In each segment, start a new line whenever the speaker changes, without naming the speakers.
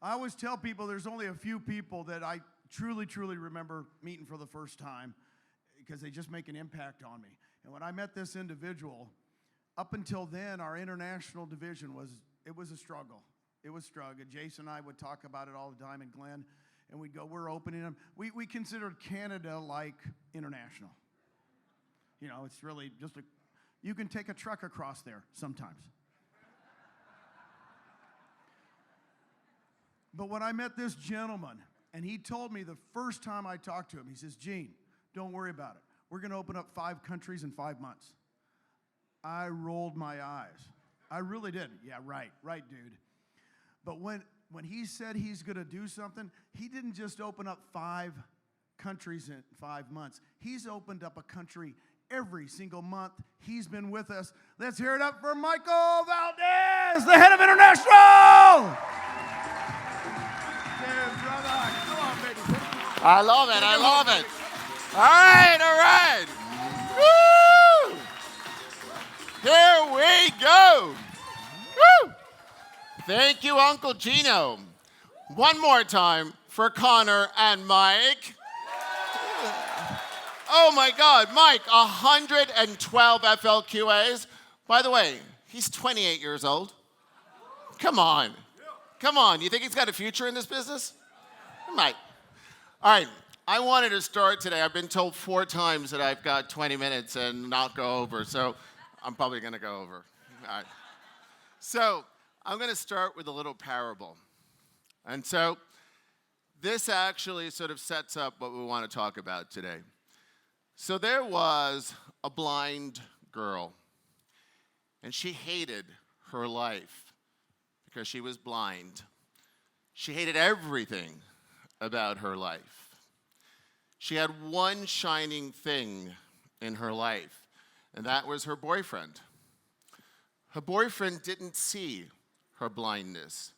I always tell people there's only a few people that I truly remember meeting for the first time because they just make an impact on me. And when I met this individual, up until then, our international division was a struggle. It was a struggle. Jason and I would talk about it all the time, and Glenn, and we'd go, we're opening them. We considered Canada like international. You know, it's really just you can take a truck across there sometimes. But when I met this gentleman, and he told me the first time I talked to him, he says, Gene, don't worry about it. We're going to open up 5 countries in 5 months. I rolled my eyes. I really did. Yeah, right, dude. But when he said he's going to do something, he didn't just open up 5 countries in 5 months. He's opened up a country every single month he's been with us. Let's hear it up for Michael Valdes, the head of international.
I love it. I love it. All right. Woo! Here we go. Woo! Thank you, Uncle Gino. One more time for Connor and Mike. Oh my God, Mike, 112 FLQAs. By the way, he's 28 years old. Come on. You think he's got a future in this business? Mike. All right, I wanted to start today. I've been told 4 times that I've got 20 minutes and not go over, so I'm probably going to go over. All right. So I'm going to start with a little parable. And so this actually sort of sets up what we want to talk about today. So there was a blind girl, and she hated her life because she was blind. She hated everything about her life. She had one shining thing in her life, and that was her boyfriend. Her boyfriend didn't see her blindness.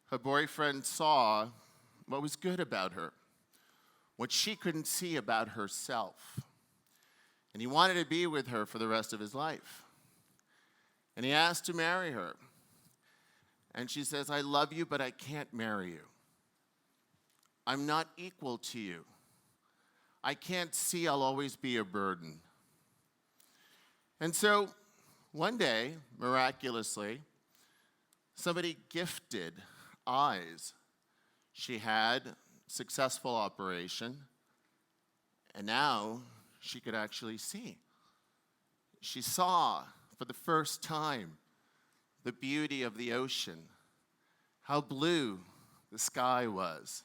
Her boyfriend saw what was good about her, what she couldn't see about herself. And he wanted to be with her for the rest of his life. And he asked to marry her. And she says, I love you, but I can't marry you. I'm not equal to you. I can't see I'll always be a burden. And so one day, miraculously, somebody gifted eyes. She had successful operation, and now she could actually see. She saw for the first time the beauty of the ocean, how blue the sky was,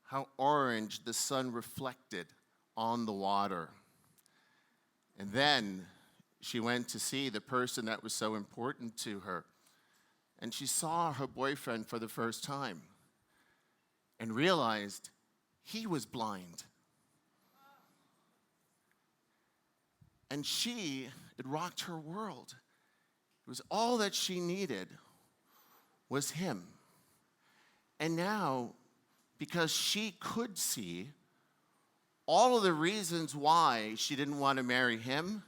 how orange the sun reflected on the water. And then she went to see the person that was so important to her. And she saw her boyfriend for the first time and realized he was blind. And it rocked her world. It was all that she needed was him. And now, because she could see all of the reasons why she didn't want to marry him,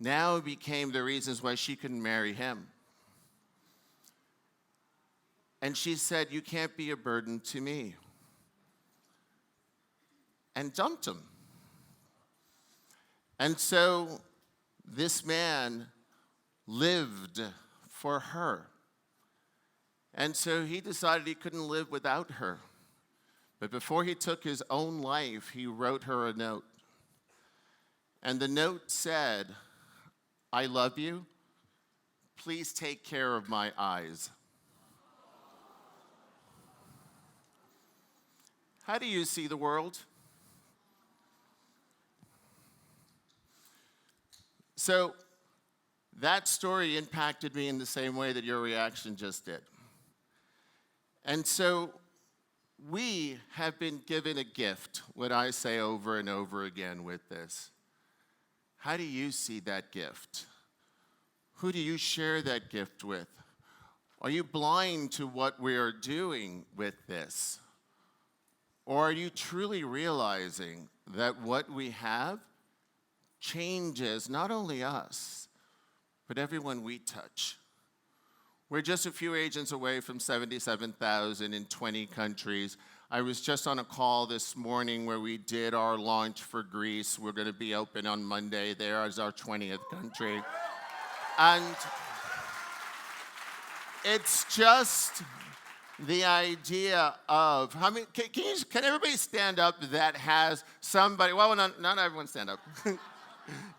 now became the reasons why she couldn't marry him. And she said, you can't be a burden to me. And dumped him. And so this man lived for her. And so he decided he couldn't live without her. But before he took his own life, he wrote her a note. And the note said, I love you. Please take care of my eyes. How do you see the world? So that story impacted me in the same way that your reaction just did. And so we have been given a gift, what I say over and over again with this. How do you see that gift? Who do you share that gift with? Are you blind to what we are doing with this? Or are you truly realizing that what we have changes not only us, but everyone we touch? We're just a few agents away from 77,000 in 20 countries. I was just on a call this morning where we did our launch for Greece. We're going to be open on Monday. There is our 20th country. And it's just the idea of, how many, can everybody stand up that has somebody, well, not everyone stand up.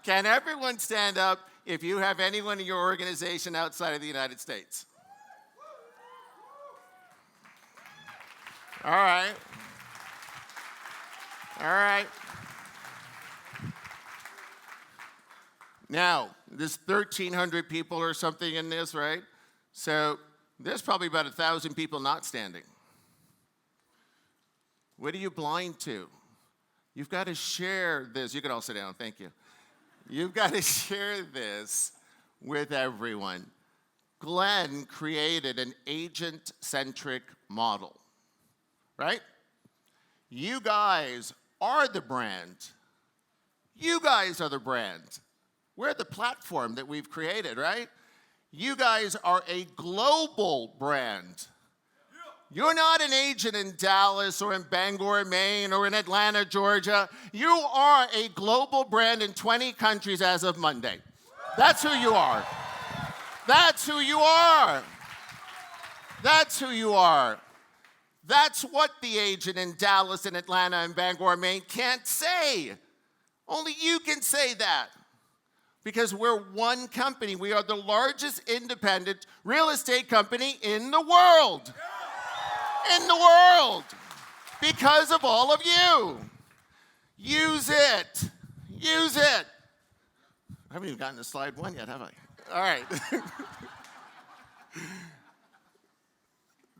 Can everyone stand up if you have anyone in your organization outside of the United States? All right. All right. Now, there's 1,300 people or something in this, right? So there's probably about 1,000 people not standing. What are you blind to? You've got to share this. You can all sit down. Thank you. You've got to share this with everyone. Glenn created an agent-centric model, right? You guys are the brand. You guys are the brand. We're the platform that we've created, right? You guys are a global brand. You're not an agent in Dallas or in Bangor, Maine, or in Atlanta, Georgia. You are a global brand in 20 countries as of Monday. That's who you are. That's who you are. That's who you are. That's what the agent in Dallas and Atlanta and Bangor, Maine can't say. Only you can say that. Because we're one company. We are the largest independent real estate company in the world. In the world. Because of all of you. Use it. Use it. I haven't even gotten to slide one yet, have I? All right.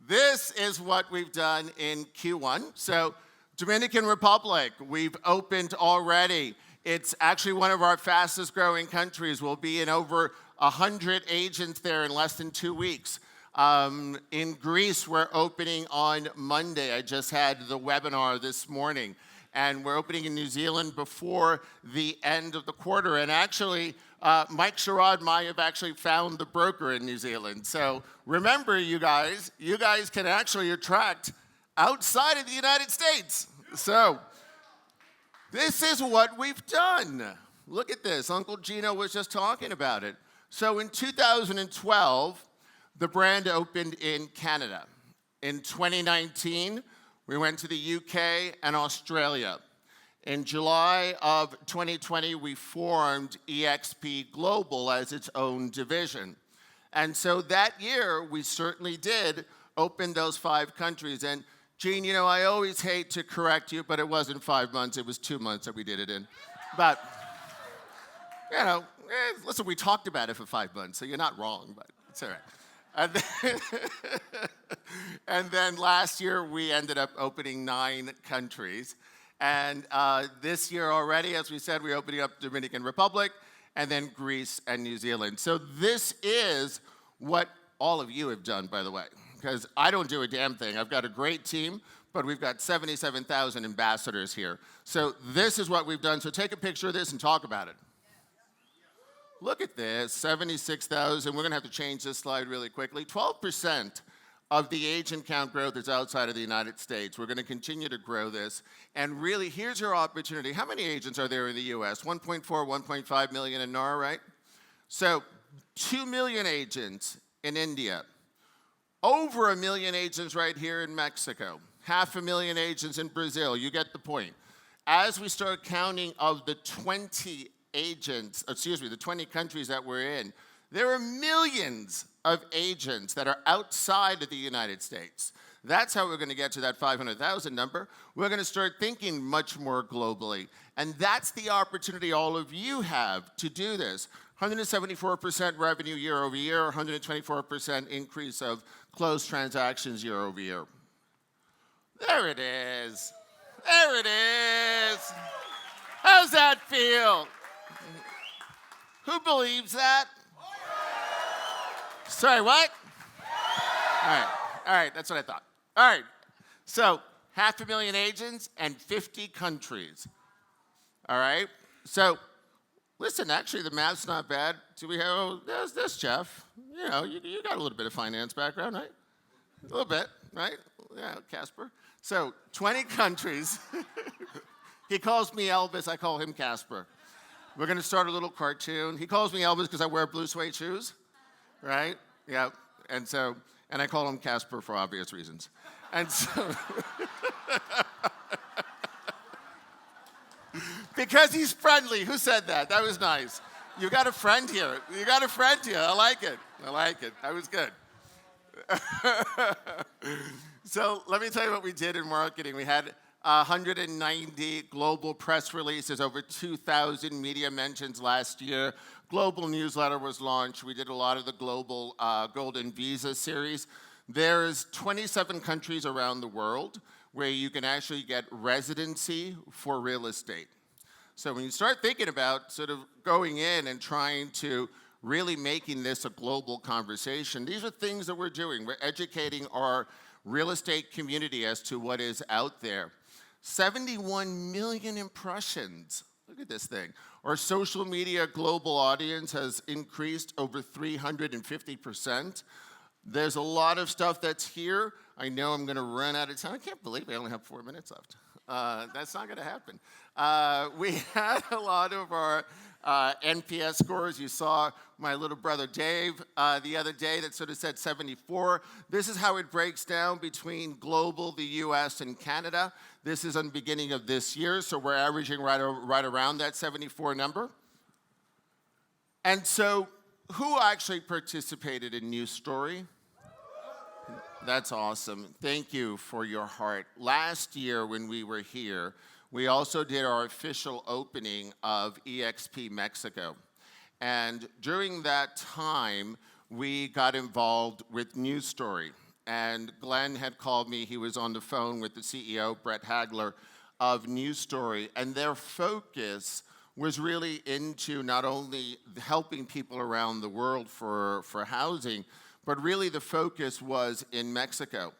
This is what we've done in Q1. So, Dominican Republic, we've opened already. It's actually one of our fastest growing countries. We'll be in over 100 agents there in less than 2 weeks. In Greece, we're opening on Monday. I just had the webinar this morning. And we're opening in New Zealand before the end of the quarter. And actually, Mike Sherrod might have actually found the broker in New Zealand. So remember, you guys can actually attract outside of the United States. So this is what we've done. Look at this. Uncle Gino was just talking about it. So in 2012, the brand opened in Canada. In 2019, we went to the UK and Australia. In July of 2020, we formed EXP Global as its own division. And so that year, we certainly did open those 5 countries. And Gene, you know, I always hate to correct you, but it wasn't 5 months, it was 2 months that we did it in. But, you know, listen, we talked about it for 5 months, so you're not wrong, but it's all right. And then last year, we ended up opening 9 countries. And this year already, as we said, we're opening up Dominican Republic, and then Greece and New Zealand. So this is what all of you have done, by the way, because I don't do a damn thing. I've got a great team, but we've got 77,000 ambassadors here. So this is what we've done. So take a picture of this and talk about it. Look at this, 76,000. We're going to have to change this slide really quickly. 12% of the agent count growth is outside of the United States. We're going to continue to grow this. And really, here's your opportunity. How many agents are there in the US? 1.4, 1.5 million in NAR, right? So 2 million agents in India. Over 1 million agents right here in Mexico. 500,000 agents in Brazil. You get the point. As we start counting of the 20 the 20 countries that we're in, there are millions of agents that are outside of the United States. That's how we're going to get to that 500,000 number. We're going to start thinking much more globally. And that's the opportunity all of you have to do this. 174% revenue year over year, 124% increase of closed transactions year over year. There it is. There it is. How's that feel? Who believes that? Sorry, what? All right, that's what I thought. All right, so 500,000 agents and 50 countries. All right, so listen, actually, the math's not bad. So we have, oh, there's this, Jeff. You know, you got a little bit of finance background, right? A little bit, right? Yeah, Casper. So 20 countries. He calls me Elvis, I call him Casper. We're gonna start a little cartoon. He calls me Elvis because I wear blue suede shoes, right? Yeah, and I call him Casper for obvious reasons. And so, because he's friendly. Who said that? That was nice. You got a friend here. You got a friend here. I like it. I like it. That was good. So let me tell you what we did in marketing. We had 190 global press releases, over 2,000 media mentions last year. Global newsletter was launched. We did a lot of the global Golden Visa series. There's 27 countries around the world where you can actually get residency for real estate. So when you start thinking about sort of going in and trying to really making this a global conversation, these are things that we're doing. We're educating our real estate community as to what is out there. 71 million impressions. Look at this thing. Our social media global audience has increased over 350%. There's a lot of stuff that's here. I know I'm going to run out of time. I can't believe I only have 4 minutes left. That's not going to happen. We had a lot of our NPS scores. You saw my little brother Dave the other day that sort of said 74. This is how it breaks down between global, the US, and Canada. This is on the beginning of this year, so we're averaging right around that 74 number. And so who actually participated in News Story? That's awesome. Thank you for your heart. Last year when we were here, we also did our official opening of EXP Mexico. And during that time, we got involved with News Story. And Glenn had called me. He was on the phone with the CEO, Brent Hagler, of News Story. And their focus was really into not only helping people around the world for housing, but really the focus was in Mexico.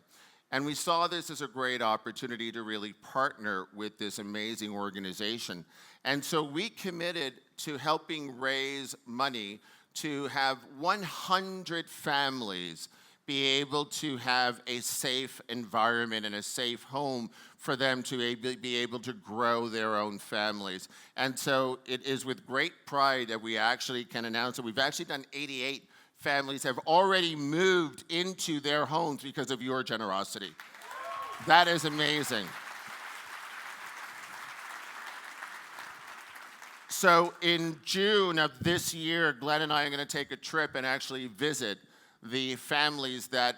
And we saw this as a great opportunity to really partner with this amazing organization. And so we committed to helping raise money to have 100 families be able to have a safe environment and a safe home for them to be able to grow their own families. And so it is with great pride that we actually can announce that we've actually done 88 families have already moved into their homes because of your generosity. That is amazing. So in June of this year, Glenn and I are going to take a trip and actually visit the families that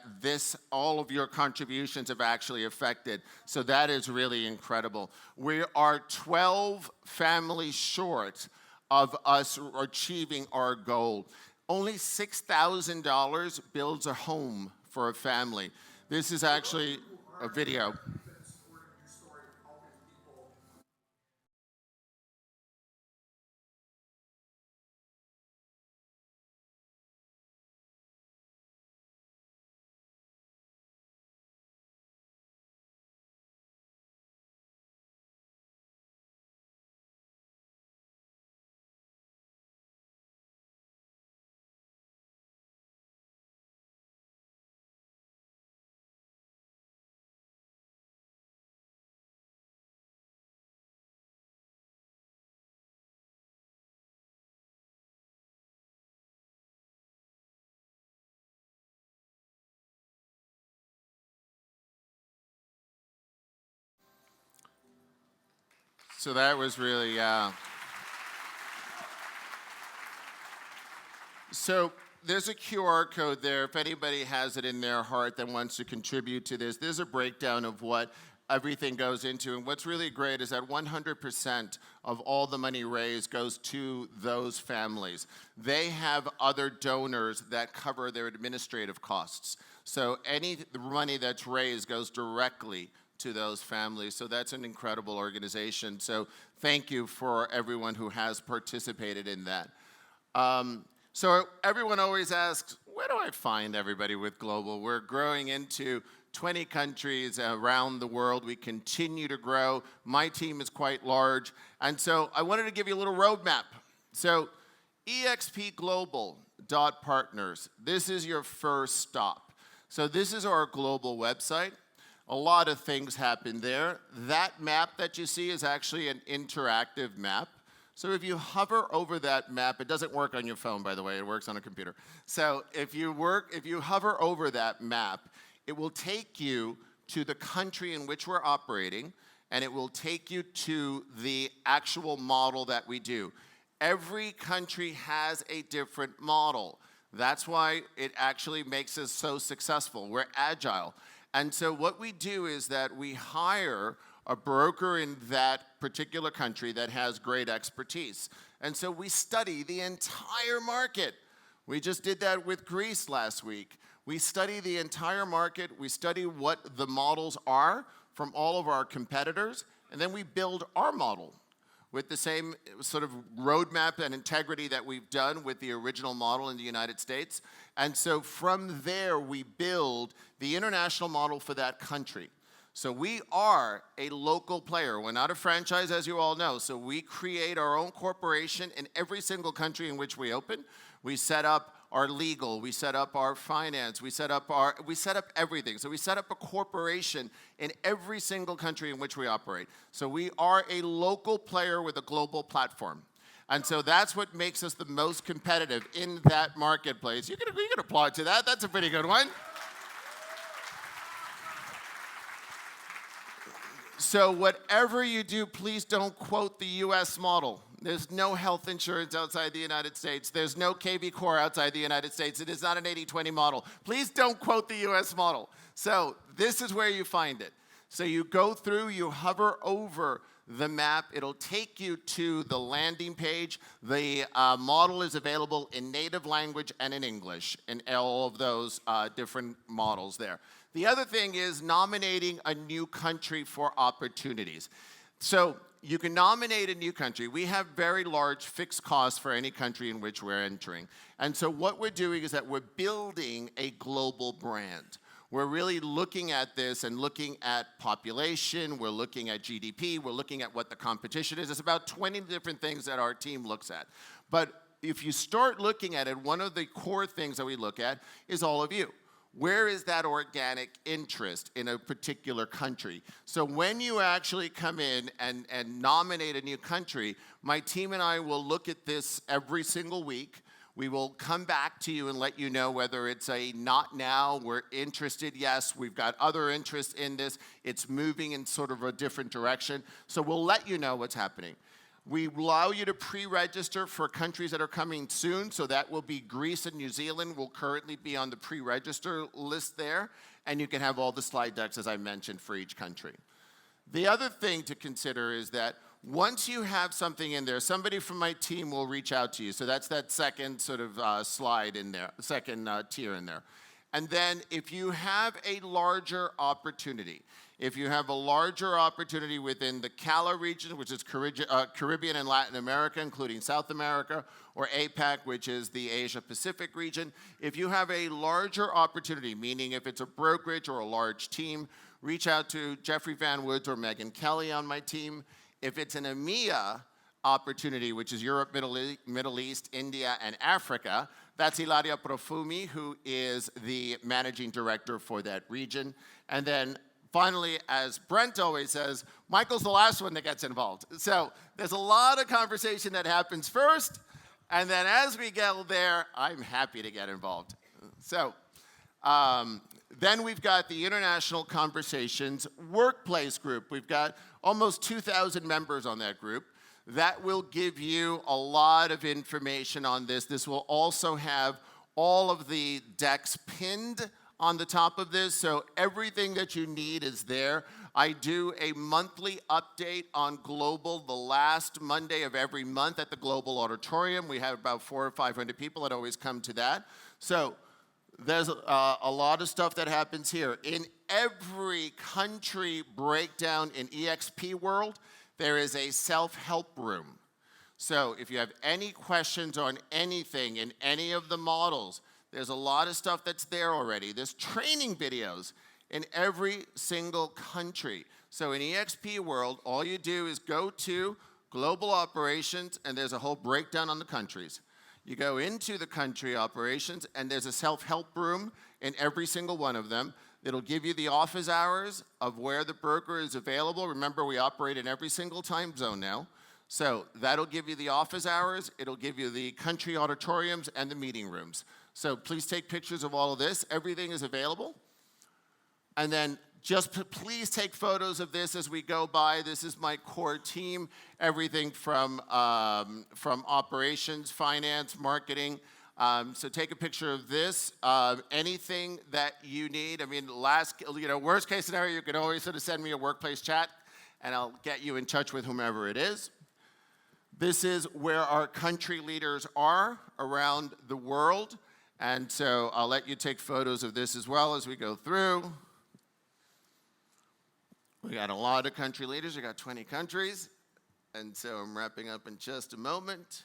all of your contributions have actually affected. So that is really incredible. We are 12 families short of us achieving our goal. Only $6,000 builds a home for a family. This is actually a video. So that was really, So there's a QR code there. If anybody has it in their heart that wants to contribute to this, there's a breakdown of what everything goes into. And what's really great is that 100% of all the money raised goes to those families. They have other donors that cover their administrative costs. So any money that's raised goes directly to those families. So that's an incredible organization. So thank you for everyone who has participated in that. So everyone always asks, where do I find everybody with Global? We're growing into 20 countries around the world. We continue to grow. My team is quite large. And so I wanted to give you a little roadmap. So expglobal.partners, this is your first stop. So this is our global website. A lot of things happen there. That map that you see is actually an interactive map. So if you hover over that map, it doesn't work on your phone, by the way, it works on a computer. So if you hover over that map, it will take you to the country in which we're operating, and it will take you to the actual model that we do. Every country has a different model. That's why it actually makes us so successful. We're agile. And so what we do is that we hire a broker in that particular country that has great expertise. And so we study the entire market. We just did that with Greece last week. We study the entire market. We study what the models are from all of our competitors, and then we build our model with the same sort of roadmap and integrity that we've done with the original model in the United States. And so from there, we build the international model for that country. So we are a local player. We're not a franchise, as you all know. So we create our own corporation in every single country in which we open. We set up our legal, we set up our finance, we set up everything. So we set up a corporation in every single country in which we operate. So we are a local player with a global platform. And so that's what makes us the most competitive in that marketplace. You can applaud to that. That's a pretty good one. So whatever you do, please don't quote the US model. There's no health insurance outside the United States. There's no KB Core outside the United States. It is not an 80-20 model. Please don't quote the US model. So this is where you find it. So you go through, you hover over the map. It'll take you to the landing page. The model is available in native language and in English, in all of those different models there. The other thing is nominating a new country for opportunities. So you can nominate a new country. We have very large fixed costs for any country in which we're entering. And so what we're doing is that we're building a global brand. We're really looking at this and looking at population, we're looking at GDP, we're looking at what the competition is. It's about 20 different things that our team looks at. But if you start looking at it, one of the core things that we look at is all of you. Where is that organic interest in a particular country? So when you actually come in and nominate a new country, my team and I will look at this every single week. We will come back to you and let you know whether it's a not now, we're interested, yes, we've got other interests in this, it's moving in sort of a different direction. So we'll let you know what's happening. We allow you to pre-register for countries that are coming soon, so that will be Greece and New Zealand will currently be on the pre-register list there, and you can have all the slide decks, as I mentioned, for each country. The other thing to consider is that once you have something in there, somebody from my team will reach out to you. So that's that second sort of slide in there, second tier in there. And then if you have a larger opportunity, within the CALA region, which is Caribbean and Latin America, including South America, or APAC, which is the Asia-Pacific region, if you have a larger opportunity, meaning if it's a brokerage or a large team, reach out to Jeffrey Van Woods or Megan Kelly on my team. If it's an EMEA opportunity, which is Europe, Middle East, India, and Africa, that's Ilaria Profumi, who is the managing director for that region. And then finally, as Brent always says, Michael's the last one that gets involved. So there's a lot of conversation that happens first, and then as we get there, I'm happy to get involved. So then we've got the International Conversations Workplace Group. We've got almost 2,000 members on that group. That will give you a lot of information on this. This will also have all of the decks pinned on the top of this, so everything that you need is there. I do a monthly update on Global the last Monday of every month at the Global Auditorium. We have about 400 or 500 people that always come to that. So there's a lot of stuff that happens here. In every country breakdown in EXP world, there is a self-help room. So if you have any questions on anything in any of the models, there's a lot of stuff that's there already. There's training videos in every single country. So in EXP world, all you do is go to global operations, and there's a whole breakdown on the countries. You go into the country operations, and there's a self-help room in every single one of them. It'll give you the office hours of where the broker is available. Remember, we operate in every single time zone now. So that'll give you the office hours. It'll give you the country auditoriums and the meeting rooms. So please take pictures of all of this. Everything is available. And then just please take photos of this as we go by. This is my core team. Everything from operations, finance, marketing. So take a picture of this. Anything that you need. I mean, worst case scenario, you can always sort of send me a workplace chat, and I'll get you in touch with whomever it is. This is where our country leaders are around the world. And so I'll let you take photos of this as well as we go through. We got a lot of country leaders. We got 20 countries. And so I'm wrapping up in just a moment.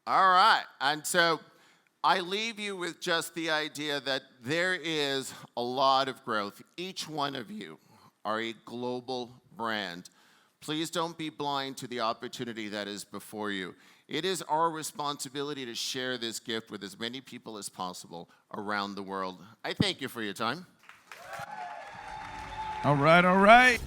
All right. And so I leave you with just the idea that there is a lot of growth. Each one of you are a global brand. Please don't be blind to the opportunity that is before you. It is our responsibility to share this gift with as many people as possible around the world. I thank you for your time.
All right, all right.